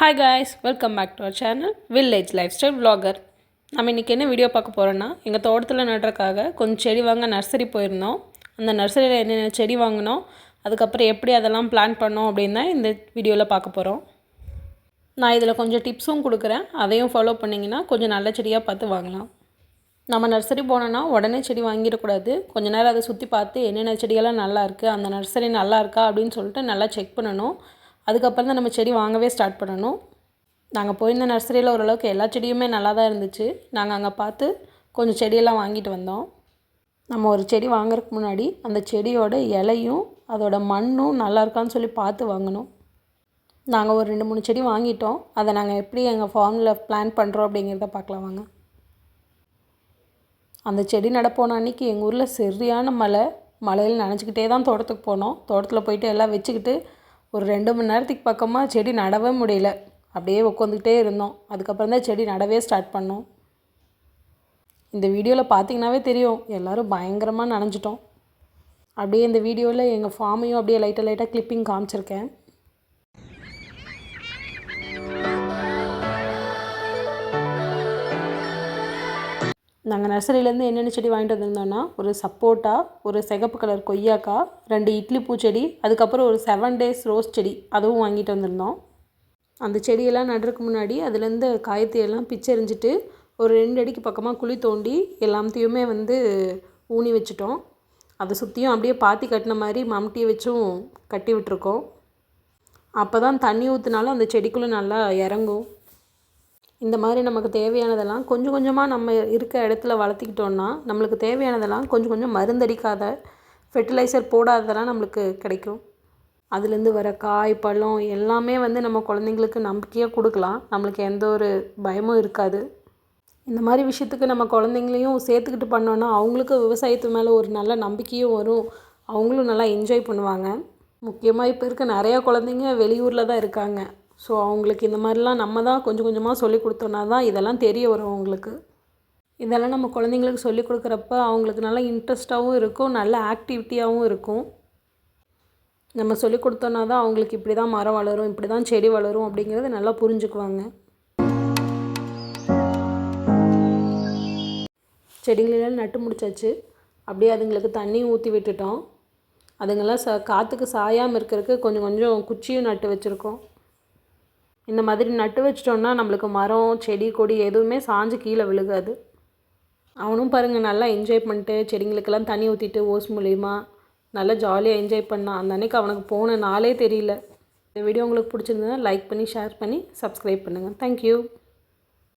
Hi guys, welcome back to our channel village life style vlogger. நம்ம இன்றைக்கி என்ன video பார்க்க போகிறோன்னா, எங்கள் தோட்டத்தில் நடுறதுக்காக கொஞ்சம் செடி வாங்க நர்சரி போயிருந்தோம். அந்த நர்சரியில் என்னென்ன செடி வாங்கினோம், அதுக்கப்புறம் எப்படி அதெல்லாம் பிளான் பண்ணோம் அப்படின்னு தான் இந்த வீடியோவில் பார்க்க போகிறோம். நான் இதில் கொஞ்சம் டிப்ஸும் கொடுக்குறேன், அதையும் ஃபாலோ பண்ணிங்கன்னா கொஞ்சம் நல்ல செடியாக பார்த்து வாங்கலாம். நம்ம நர்சரி போனோன்னா உடனே செடி வாங்கிடக்கூடாது. கொஞ்சம் நேரம் அதை சுற்றி பார்த்து என்னென்ன செடியெல்லாம் நல்லா இருக்குது, அந்த நர்சரி நல்லா இருக்கா அப்படின்னு சொல்லிட்டு நல்லா செக் பண்ணணும். அதுக்கப்புறம் தான் நம்ம செடி வாங்கவே ஸ்டார்ட் பண்ணணும். நாங்கள் போயிருந்த நர்சரியில் ஓரளவுக்கு எல்லா செடியுமே நல்லா தான் இருந்துச்சு. நாங்கள் அங்கே பார்த்து கொஞ்சம் செடியெல்லாம் வாங்கிட்டு வந்தோம். நம்ம ஒரு செடி வாங்குறதுக்கு முன்னாடி அந்த செடியோட இலையும் அதோட மண்ணும் நல்லா இருக்கான்னு சொல்லி பார்த்து வாங்கணும். நாங்கள் ஒரு 2-3 செடி வாங்கிட்டோம். அதை நாங்கள் எப்படி எங்கள் ஃபார்மில் பிளான் பண்ணுறோம் அப்படிங்கிறத பார்க்கலாம் வாங்க. அந்த செடி நடப்போன அன்றைக்கி எங்கள் ஊரில் சரியான மழையில் நனைஞ்சிக்கிட்டே தான் தோட்டத்துக்கு போனோம். தோட்டத்தில் போயிட்டு எல்லாம் வச்சுக்கிட்டு ஒரு 2 மணி நேரத்துக்கு பக்கமாக செடி நடவே முடியல. அப்படியே உட்காந்துக்கிட்டே இருந்தோம். அதுக்கப்புறம் தான் செடி நடவே ஸ்டார்ட் பண்ணோம். இந்த வீடியோவில் பார்த்திங்கனாவே தெரியும், எல்லோரும் பயங்கரமாக நனைஞ்சிட்டோம். அப்படியே இந்த வீடியோவில் எங்கள் ஃபார்மையும் அப்படியே லைட்டாக கிளிப்பிங் காமிச்சிருக்கேன். நாங்கள் நர்சரியிலேருந்து என்னென்ன செடி வாங்கிட்டு வந்திருந்தோன்னா, ஒரு சப்போட்டா, ஒரு சிகப்பு கலர் கொய்யாக்காய், 2 இட்லி பூச்செடி, அதுக்கப்புறம் ஒரு 7 டேஸ் ரோஸ் செடி அதுவும் வாங்கிட்டு வந்திருந்தோம். அந்த செடியெல்லாம் நடுறதுக்கு முன்னாடி அதுலேருந்து காயத்தையெல்லாம் பிச்செறிஞ்சிட்டு ஒரு 2 அடிக்கு பக்கமாக குழி தோண்டி எல்லாத்தையுமே ஊனி வச்சுட்டோம். அதை சுற்றியும் அப்படியே பாத்தி கட்டின மாதிரி மம்டியை வச்சும் கட்டி விட்டுருக்கோம். அப்போ தான் தண்ணி ஊற்றினாலும் அந்த செடிக்குள்ளே நல்லா இறங்கும். இந்த மாதிரி நமக்கு தேவையானதெல்லாம் கொஞ்சம் கொஞ்சமாக நம்ம இருக்க இடத்துல வளர்த்திக்கிட்டோன்னா, நம்மளுக்கு தேவையானதெல்லாம் கொஞ்சம் கொஞ்சம் மருந்தடிக்காத, ஃபெர்டிலைசர் போடாததெல்லாம் நம்மளுக்கு கிடைக்கும். அதுலேருந்து வர காய், பழம் எல்லாமே நம்ம குழந்தைங்களுக்கு நம்பிக்கையாக கொடுக்கலாம். நம்மளுக்கு எந்த ஒரு பயமும் இருக்காது. இந்த மாதிரி விஷயத்துக்கு நம்ம குழந்தைங்களையும் சேர்த்துக்கிட்டு பண்ணோன்னா, அவங்களுக்கு விவசாயத்து மேலே ஒரு நல்ல நம்பிக்கையும் வரும். அவங்களும் நல்லா என்ஜாய் பண்ணுவாங்க. முக்கியமாக இப்போ இருக்க நிறையா குழந்தைங்க வெளியூரில் தான் இருக்காங்க. ஸோ அவங்களுக்கு இந்த மாதிரிலாம் நம்ம தான் கொஞ்சம் கொஞ்சமாக சொல்லி கொடுத்தோன்னா தான் இதெல்லாம் தெரிய வரும் அவங்களுக்கு. இதெல்லாம் நம்ம குழந்தைங்களுக்கு சொல்லி கொடுக்குறப்ப அவங்களுக்கு நல்லா இன்ட்ரெஸ்ட்டாகவும் இருக்கும், நல்ல ஆக்டிவிட்டியாகவும் இருக்கும். நம்ம சொல்லி கொடுத்தோன்னா தான் அவங்களுக்கு இப்படி தான் மரம் வளரும், இப்படி தான் செடி வளரும் அப்படிங்கிறத நல்லா புரிஞ்சுக்குவாங்க. செடிகளெல்லாம் நட்டு முடிச்சாச்சு. அப்படியே அதுங்களுக்கு தண்ணியும் ஊற்றி விட்டுட்டோம். அதுங்கெல்லாம் காற்றுக்கு சாயாமல் இருக்கிறதுக்கு கொஞ்சம் கொஞ்சம் குச்சியும் நட்டு வச்சுருக்கோம். இந்த மாதிரி நட்டு வச்சிட்டோன்னா நம்மளுக்கு மரம், செடி, கொடி எதுவுமே சாஞ்சு கீழே விழுகாது. அவனும் பாருங்கள் நல்லா என்ஜாய் பண்ணிட்டு செடிங்களுக்கெல்லாம் தண்ணி ஊற்றிட்டு ஓஸ் மூலிமா நல்லா ஜாலியாக என்ஜாய் பண்ணான். அந்த அன்றைக்கி அவனுக்கு போன நாளே தெரியல. இந்த வீடியோ உங்களுக்கு பிடிச்சிருந்ததுன்னா லைக் பண்ணி, ஷேர் பண்ணி, சப்ஸ்கிரைப் பண்ணுங்கள். தேங்க்யூ.